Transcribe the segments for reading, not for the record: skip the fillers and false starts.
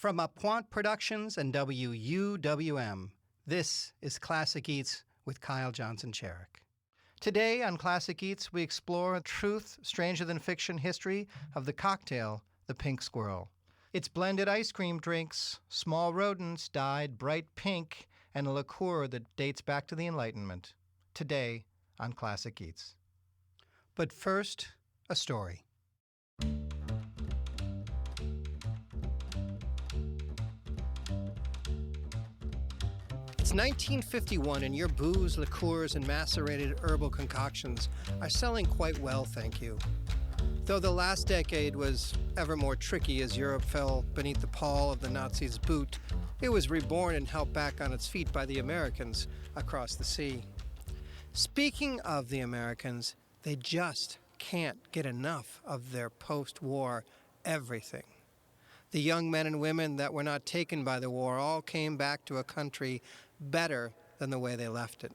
From Appoint Productions and WUWM, this is Classic Eats with Kyle Johnson Cherek. Today on Classic Eats, we explore truth, stranger than fiction history of the cocktail, the Pink Squirrel. Its blended ice cream drinks, small rodents dyed bright pink, and a liqueur that dates back to the Enlightenment. Today on Classic Eats. But first, a story. It's 1951 and your booze, liqueurs, and macerated herbal concoctions are selling quite well, thank you. Though the last decade was ever more tricky as Europe fell beneath the pall of the Nazis' boot, it was reborn and helped back on its feet by the Americans across the sea. Speaking of the Americans, they just can't get enough of their post-war everything. The young men and women that were not taken by the war all came back to a country better than the way they left it.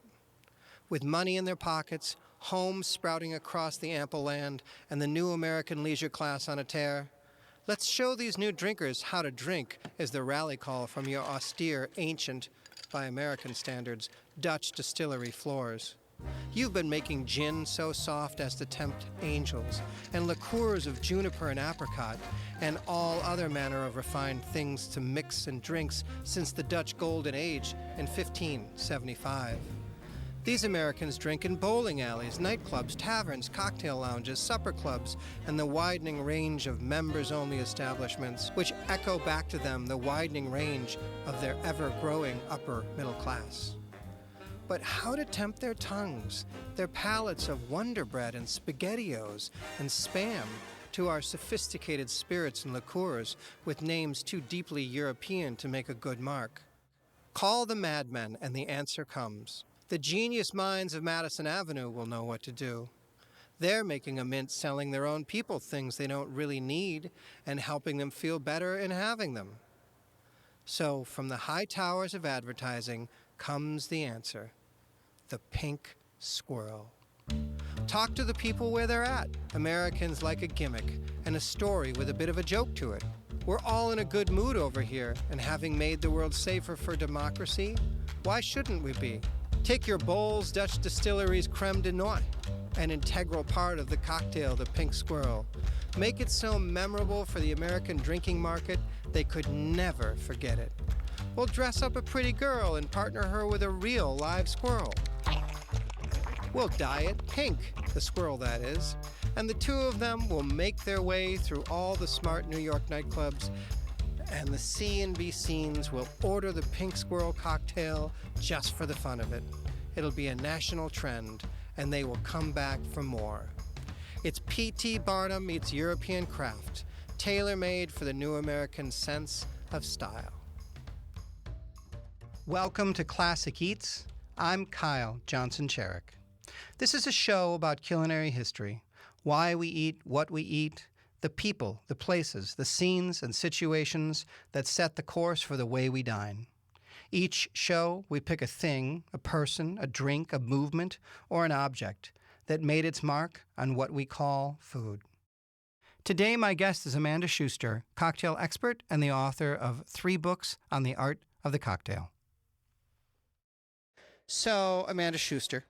With money in their pockets, homes sprouting across the ample land, and the new American leisure class on a tear, let's show these new drinkers how to drink is the rally call from your austere, ancient, by American standards, Dutch distillery floors. You've been making gin so soft as to tempt angels, and liqueurs of juniper and apricot, and all other manner of refined things to mix in drinks since the Dutch Golden Age in 1575. These Americans drink in bowling alleys, nightclubs, taverns, cocktail lounges, supper clubs, and the widening range of members-only establishments, which echo back to them the widening range of their ever-growing upper middle class. But how to tempt their tongues, their palates of Wonder Bread and SpaghettiOs and Spam to our sophisticated spirits and liqueurs with names too deeply European to make a good mark? Call the madmen and the answer comes. The genius minds of Madison Avenue will know what to do. They're making a mint selling their own people things they don't really need and helping them feel better in having them. So from the high towers of advertising comes the answer. The Pink Squirrel. Talk to the people where they're at. Americans like a gimmick and a story with a bit of a joke to it. We're all in a good mood over here, and having made the world safer for democracy, why shouldn't we be? Take your Bowls Dutch Distillery's creme de noix, an integral part of the cocktail, the Pink Squirrel. Make it so memorable for the American drinking market, they could never forget it. We'll dress up a pretty girl and partner her with a real live squirrel. We'll dye it pink, the squirrel that is, and the two of them will make their way through all the smart New York nightclubs, and the C&B scenes will order the Pink Squirrel cocktail just for the fun of it. It'll be a national trend, and they will come back for more. It's P.T. Barnum meets European craft, tailor-made for the new American sense of style. Welcome to Classic Eats. I'm Kyle Johnson Cherek. This is a show about culinary history, why we eat what we eat, the people, the places, the scenes and situations that set the course for the way we dine. Each show, we pick a thing, a person, a drink, a movement, or an object that made its mark on what we call food. Today, my guest is Amanda Schuster, cocktail expert and the author of 3 books on the art of the cocktail. So, Amanda Schuster,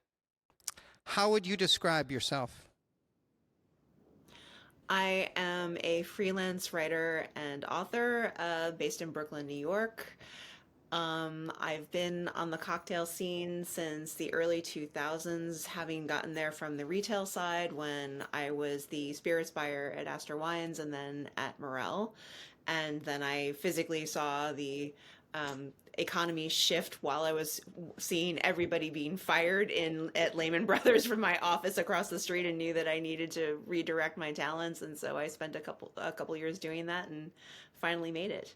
how would you describe yourself? I am a freelance writer and author based in Brooklyn, New York. I've been on the cocktail scene since the early 2000s, having gotten there from the retail side when I was the spirits buyer at Astor Wines and then at Morel. And then I physically saw the economy shift while I was seeing everybody being fired at Lehman Brothers from my office across the street, and knew that I needed to redirect my talents. And so I spent a couple years doing that and finally made it.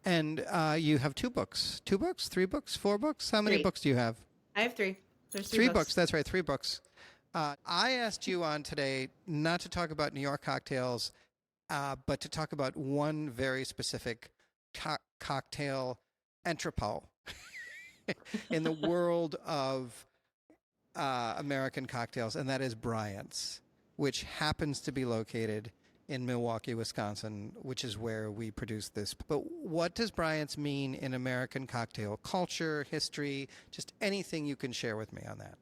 And you have 2 books. 2 books? 3 books? 4 books? How many 3. books do you have? I have 3. There's 3 books. That's right, 3 books. I asked you on today not to talk about New York cocktails, but to talk about one very specific cocktail entrepot in the world of American cocktails, and that is Bryant's, which happens to be located in Milwaukee, Wisconsin, which is where we produce this. But what does Bryant's mean in American cocktail culture, history, just anything you can share with me on that?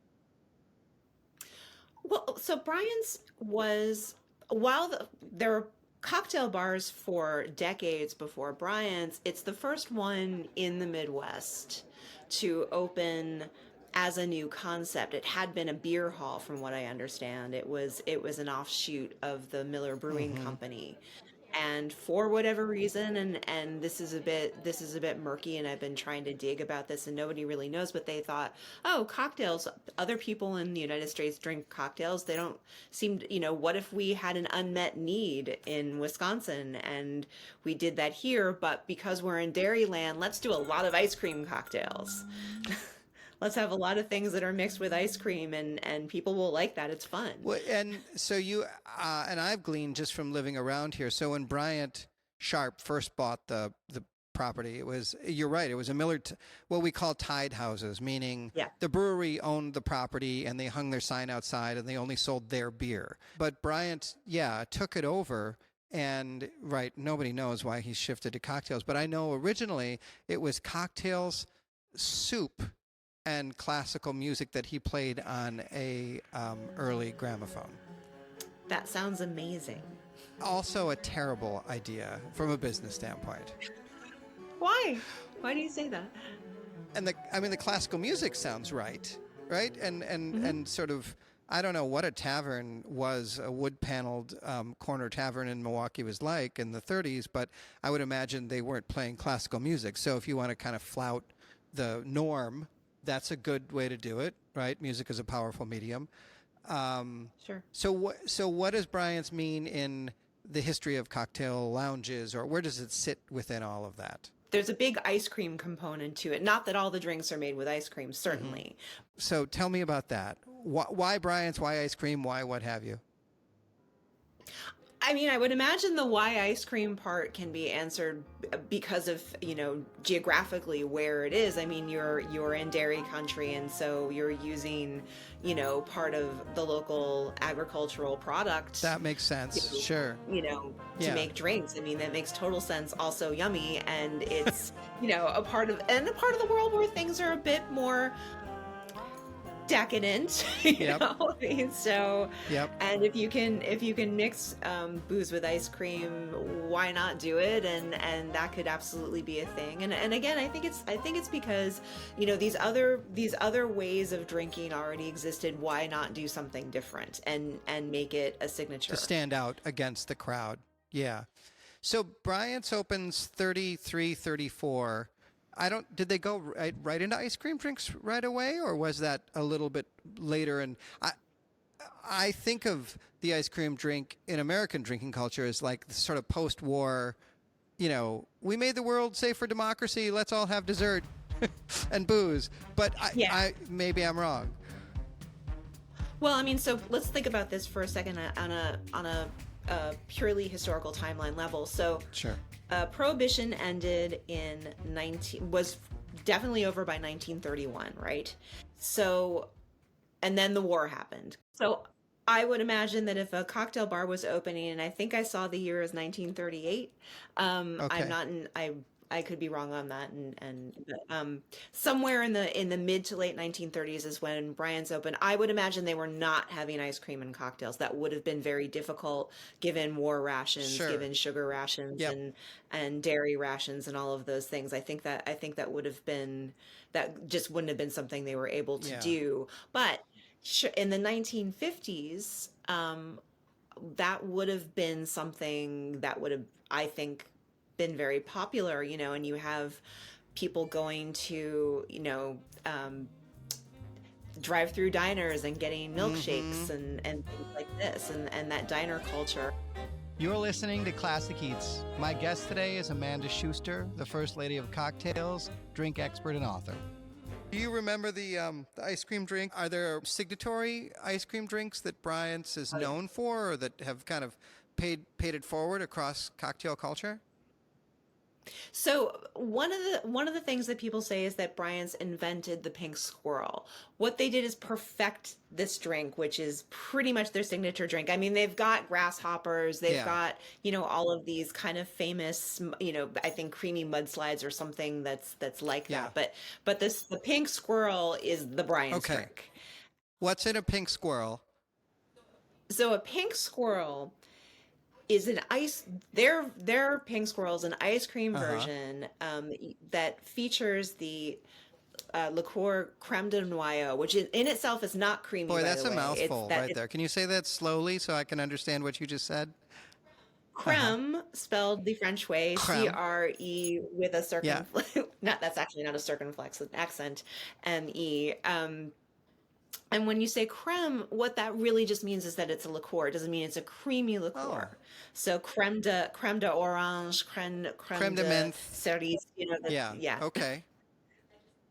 Well, so Brian's was while there were cocktail bars for decades before Brian's, it's the first one in the Midwest to open as a new concept. It had been a beer hall, from what I understand. It was an offshoot of the Miller Brewing Mm-hmm. Company. And for whatever reason, and this is a bit murky, and I've been trying to dig about this, and nobody really knows, but they thought, oh, cocktails, other people in the United States drink cocktails. They don't seem to, what if we had an unmet need in Wisconsin and we did that here, but because we're in Dairyland, let's do a lot of ice cream cocktails. Let's have a lot of things that are mixed with ice cream, and people will like that. It's fun. Well, and so you and I've gleaned just from living around here. So when Bryant Sharp first bought the property, you're right. It was a Miller, what we call tied houses, meaning Yeah. the brewery owned the property and they hung their sign outside and they only sold their beer. But Bryant, yeah, took it over. And right, nobody knows why he shifted to cocktails. But I know originally it was cocktails, soup, and classical music that he played on a early gramophone. That sounds amazing. Also a terrible idea from a business standpoint. Why? Why do you say that? And the classical music sounds right? And sort of, I don't know what a tavern was, a wood-paneled corner tavern in Milwaukee was like in the 30s, but I would imagine they weren't playing classical music. So if you want to kind of flout the norm, that's a good way to do it, right? Music is a powerful medium. Sure. So what does Bryant's mean in the history of cocktail lounges, or where does it sit within all of that? There's a big ice cream component to it. Not that all the drinks are made with ice cream, certainly. So tell me about that. Why Bryant's? Why ice cream? Why what have you? I mean, I would imagine the why ice cream part can be answered because of, geographically where it is. I mean, you're in dairy country, and so you're using, part of the local agricultural product. That makes sense. Sure. To Yeah. make drinks. I mean, that makes total sense. Also yummy, and it's, a part of the world where things are a bit more decadent, Yep. I mean, so Yep. and if you can mix booze with ice cream, why not do it? And that could absolutely be a thing. And again, I think it's because these other ways of drinking already existed. Why not do something different and make it a signature To stand out against the crowd. Yeah. So Bryant's opens 33, 34. Did they go right into ice cream drinks right away, or was that a little bit later? And I think of the ice cream drink in American drinking culture as like the sort of post-war, we made the world safe for democracy. Let's all have dessert and booze. But maybe I'm wrong. Well, I mean, so let's think about this for a second on a purely historical timeline level. So Sure. Prohibition ended was definitely over by 1931, right? So, and then the war happened. So I would imagine that if a cocktail bar was opening, and I think I saw the year as 1938. Okay. I'm not in, I could be wrong on that, somewhere in the mid to late 1930s is when Bryant's opened. I would imagine they were not having ice cream and cocktails. That would have been very difficult given war rations, Sure. given sugar rations, Yep. and dairy rations, and all of those things. I think that would have been, that just wouldn't have been something they were able to Yeah. do. But in the 1950s, that would have been something that would have, I think, been very popular, and you have people going to, drive-through diners and getting milkshakes and things like this, and that diner culture. You're listening to Classic Eats. My guest today is Amanda Schuster, the First Lady of Cocktails, drink expert and author. Do you remember the ice cream drink? Are there signatory ice cream drinks that Bryant's is known for, or that have kind of paid it forward across cocktail culture? So one of the things that people say is that Bryant's invented the Pink Squirrel. What they did is perfect this drink, which is pretty much their signature drink. I mean, they've got grasshoppers, they've Yeah. got, all of these kind of famous, I think creamy mudslides or something that's like Yeah. that. But the Pink Squirrel is the Bryant's Okay. drink. What's in a pink squirrel? So a Pink Squirrel is an ice their Pink Squirrel is an ice cream Uh-huh. version that features the liqueur creme de noyau, which in itself is not creamy, Boy, by that's the a way. It's mouthful that right it's there. Can you say that slowly so I can understand what you just said? Uh-huh. creme spelled the French way, Creme. CRE with a Yeah. not that's actually not a circumflex, an accent, ME. And when you say creme, what that really just means is that it's a liqueur. It doesn't mean it's a creamy Oh, liqueur. So creme de orange, creme creme de de menthe. cerise, Yeah. yeah. Okay.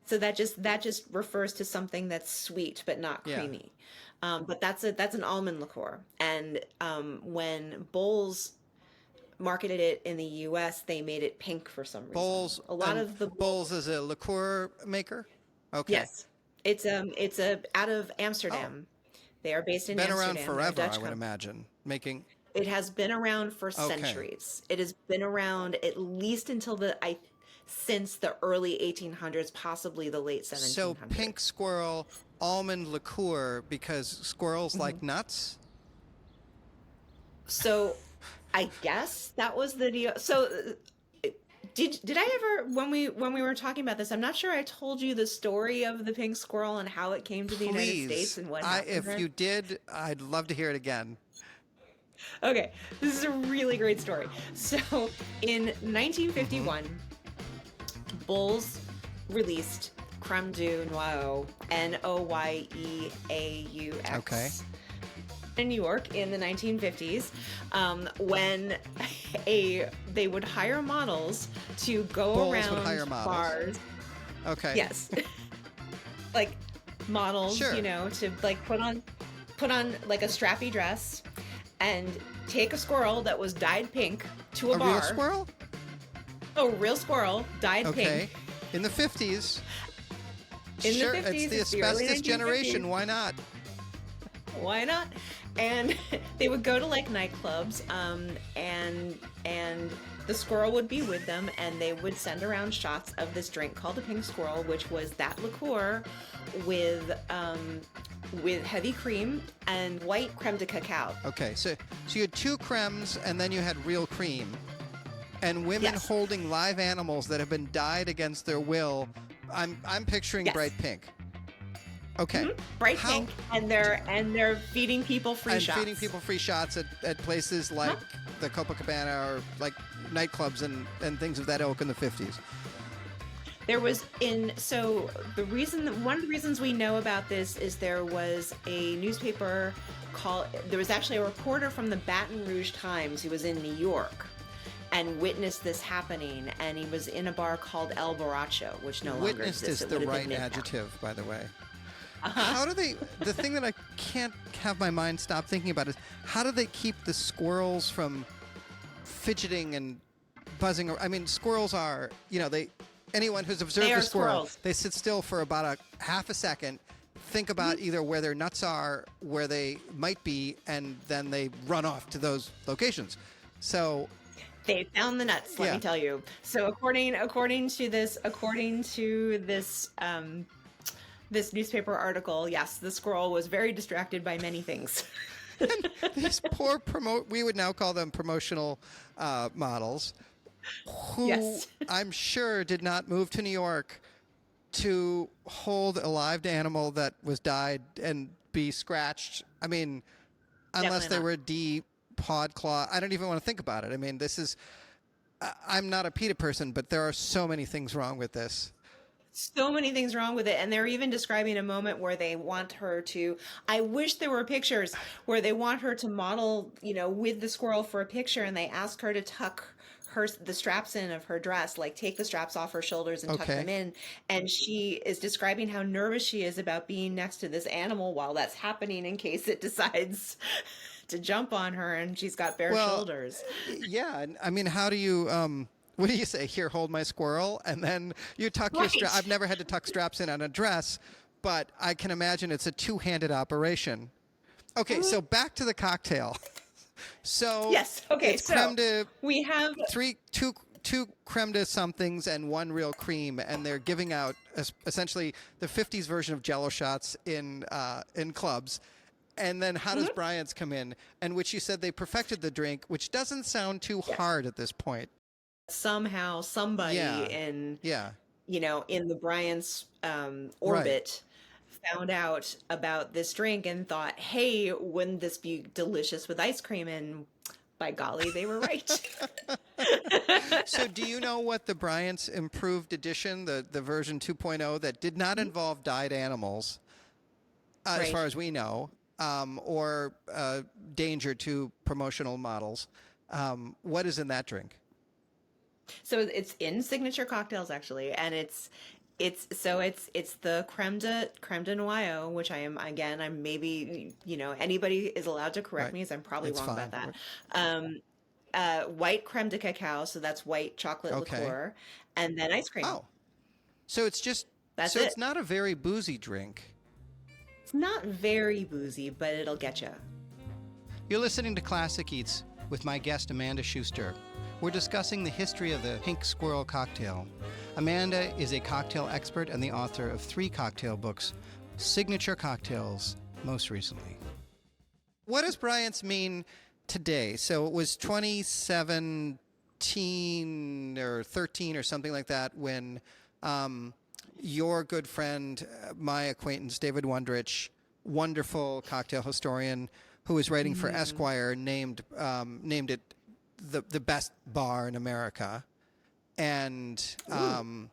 So that just refers to something that's sweet but not Yeah. creamy. But that's an almond liqueur. And when Bowles marketed it in the U.S., they made it pink for some reason. Bowls A lot and of the Bowls is a liqueur maker. Okay. Yes, it's out of Oh, Amsterdam. They are based in been around Amsterdam. They're a forever, I Dutch would company. imagine. Making. It has been around for Okay. centuries. It has been around at least until since the early 1800s, possibly the late So pink 1700s. squirrel almond liqueur because squirrels Mhm. like nuts. So I guess that was the deal. So did I ever when we were talking about this, I'm not sure I told you the story of the pink squirrel and how it came to the United States Please, and what happened if there? you did, I'd love to hear it again. Okay, this is a really great story. So in Mm-hmm. 1951, Bulls released Creme de Noyau, Okay. Noyeaux, in New York in the 1950s, when they would hire models to go Bowls would hire around models. bars. Okay. Yes, like models, Sure. to like put on like a strappy dress and take a squirrel that was dyed pink to a A bar. real squirrel? A real squirrel dyed Okay. pink In the 50s. in the Sure, 50s. it's the the early asbestos 1950s. generation. Why not? Why not? And they would go to like nightclubs, and the squirrel would be with them, and they would send around shots of this drink called the Pink Squirrel, which was that liqueur with heavy cream and white creme de cacao. Okay, so you had two cremes and then you had real cream. And women Yes. holding live animals that have been dyed against their will. I'm picturing Yes. bright pink. Okay. Bright How- pink, and they're feeding people free and shots. feeding people free shots at places like the Copacabana or like nightclubs and things of that ilk in the 50s. There was so one of the reasons we know about this is there was a newspaper there was actually a reporter from the Baton Rouge Times who was in New York and witnessed this happening, and he was in a bar called El Borracho, which no longer Witnessed exists. is It the would have right been Midtown. adjective, by the way. Uh-huh. How do the thing that I can't have my mind stop thinking about is how do they keep the squirrels from fidgeting and buzzing? I mean, squirrels are, anyone who's observed They a are squirrel, squirrels. they sit still for about a half a second, think about either where their nuts are, where they might be, and then they run off to those locations. So, They found the nuts, let Yeah. me tell you. So according to this newspaper article, yes, the squirrel was very distracted by many things. these poor we would now call them promotional models, who Yes. I'm sure did not move to New York to hold a live animal that was dyed and be scratched. I mean, unless Definitely they not. were pod claw. I don't even want to think about it. I mean, I'm not a PETA person, but there are so many things wrong with this. So many things wrong with it, and they're even describing a moment where they want her to, I wish there were pictures where they want her to model, with the squirrel for a picture, and they ask her to tuck the straps in of her dress, like take the straps off her shoulders and tuck Okay. them in, and she is describing how nervous she is about being next to this animal while that's happening in case it decides to jump on her and she's got bare Well, shoulders. yeah. I mean, how do you what do you say? Here, hold my squirrel. And then you tuck your strap. I've never had to tuck straps in on a dress, but I can imagine it's a two-handed operation. Okay, so back to the cocktail. So yes. Okay. it's So creme de, we have two creme de somethings and one real cream, and they're giving out essentially the 50s version of Jell-O shots in clubs. And then how does Bryant's come in? And which you said they perfected the drink, which doesn't sound too hard at this point. Somehow somebody in in the Bryant's orbit found out about this drink and thought, hey, wouldn't this be delicious with ice cream? And by golly, they were right. So do you know what the Bryant's improved edition, the version 2.0 that did not involve dyed animals, as far as we know, or danger to promotional models, what is in that drink? So it's in signature cocktails actually, and it's the creme de noyau, which I'm maybe anybody is allowed to correct me, as I'm probably wrong about that. White creme de cacao, so that's white chocolate liqueur, and then ice cream. Oh, so it's just it's not a very boozy drink. It's not very boozy, but it'll get you. You're listening to Classic Eats with my guest Amanda Schuster. We're discussing the history of the Pink Squirrel cocktail. Amanda is a cocktail expert and the author of 3 cocktail books, Signature Cocktails, most recently. What does Bryant's mean today? So it was 2017 or 13 or something like that when your good friend, my acquaintance, David Wondrich, wonderful cocktail historian who was writing for Esquire, named it the best bar in America. And I'm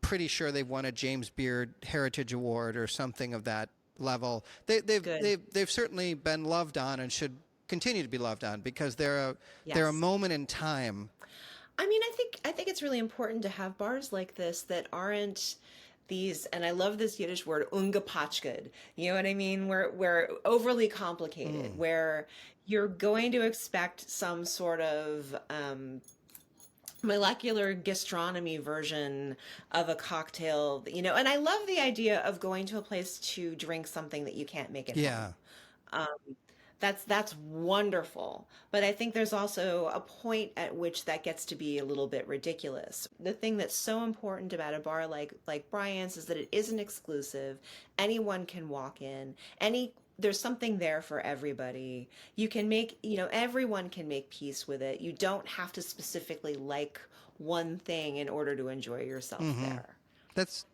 pretty sure they've won a James Beard Heritage Award or something of that level. They've certainly been loved on and should continue to be loved on because they're a moment in time. I mean, I think it's really important to have bars like this that aren't these, and I love this Yiddish word, ungepatchked. You know what I mean? Where overly complicated, where you're going to expect some sort of molecular gastronomy version of a cocktail, and I love the idea of going to a place to drink something that you can't make at home. That's wonderful. But I think there's also a point at which that gets to be a little bit ridiculous. The thing that's so important about a bar like Bryant's is that it isn't exclusive. Anyone can walk in. There's something there for everybody. You can make, everyone can make peace with it. You don't have to specifically like one thing in order to enjoy yourself there. That's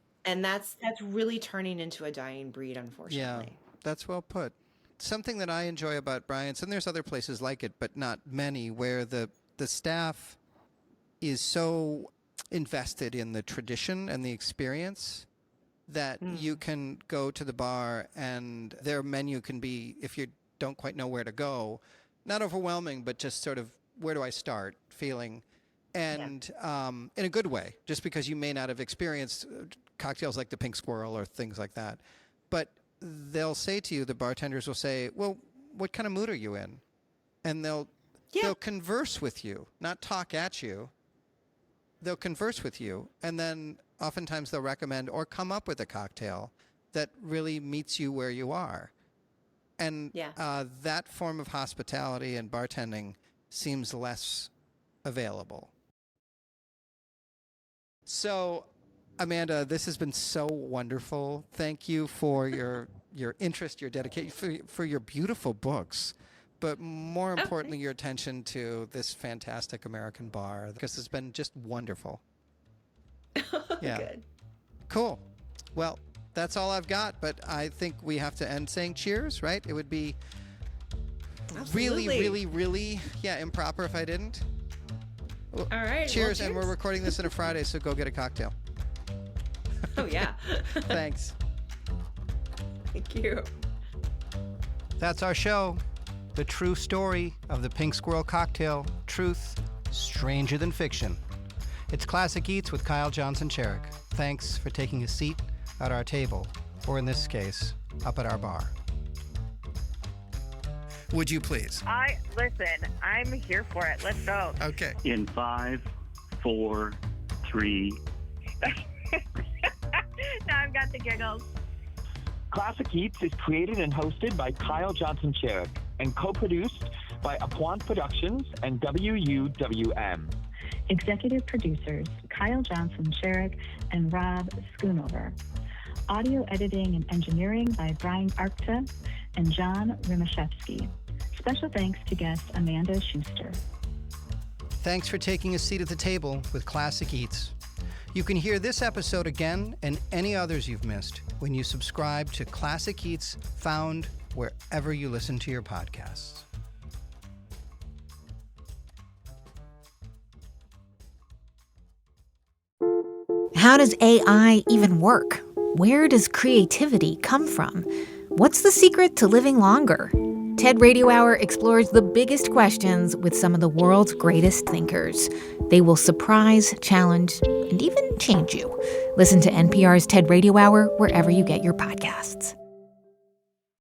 really turning into a dying breed, unfortunately. Yeah, that's well put. Something that I enjoy about Bryant's, and there's other places like it, but not many, where the staff is so invested in the tradition and the experience that you can go to the bar and their menu can be, if you don't quite know where to go, not overwhelming, but just sort of where do I start feeling. And in a good way, just because you may not have experienced cocktails like the Pink Squirrel or things like that. But they'll say to you, the bartenders will say, well, what kind of mood are you in? And they'll converse with you, not talk at you. They'll converse with you, and then oftentimes they'll recommend or come up with a cocktail that really meets you where you are. And that form of hospitality and bartending seems less available. So, Amanda, this has been so wonderful. Thank you for your interest, your dedication, for your beautiful books, but more importantly, your attention to this fantastic American bar, because it's been just wonderful. Yeah. Good. Cool. Well, that's all I've got, but I think we have to end saying cheers, right? It would be really, really, really, improper if I didn't. All right. Cheers, and we're recording this on a Friday, so go get a cocktail. Oh, yeah. Thanks. Thank you. That's our show. The true story of the Pink Squirrel cocktail. Truth stranger than fiction. It's Classic Eats with Kyle Johnson Cherek. Thanks for taking a seat at our table, or in this case, up at our bar. Would you please? Listen, I'm here for it. Let's go. Okay. In 5, 4, 3. Now I've got the giggles. Classic Eats is created and hosted by Kyle Johnson Cherek and co-produced by Apuant Productions and WUWM. Executive producers Kyle Johnson Cherek and Rob Schoonover. Audio editing and engineering by Brian Arkta and John Rymaszewski. Special thanks to guest Amanda Schuster. Thanks for taking a seat at the table with Classic Eats. You can hear this episode again and any others you've missed when you subscribe to Classic Eats, found wherever you listen to your podcasts. How does AI even work? Where does creativity come from? What's the secret to living longer? TED Radio Hour explores the biggest questions with some of the world's greatest thinkers. They will surprise, challenge, and even change you. Listen to NPR's TED Radio Hour wherever you get your podcasts.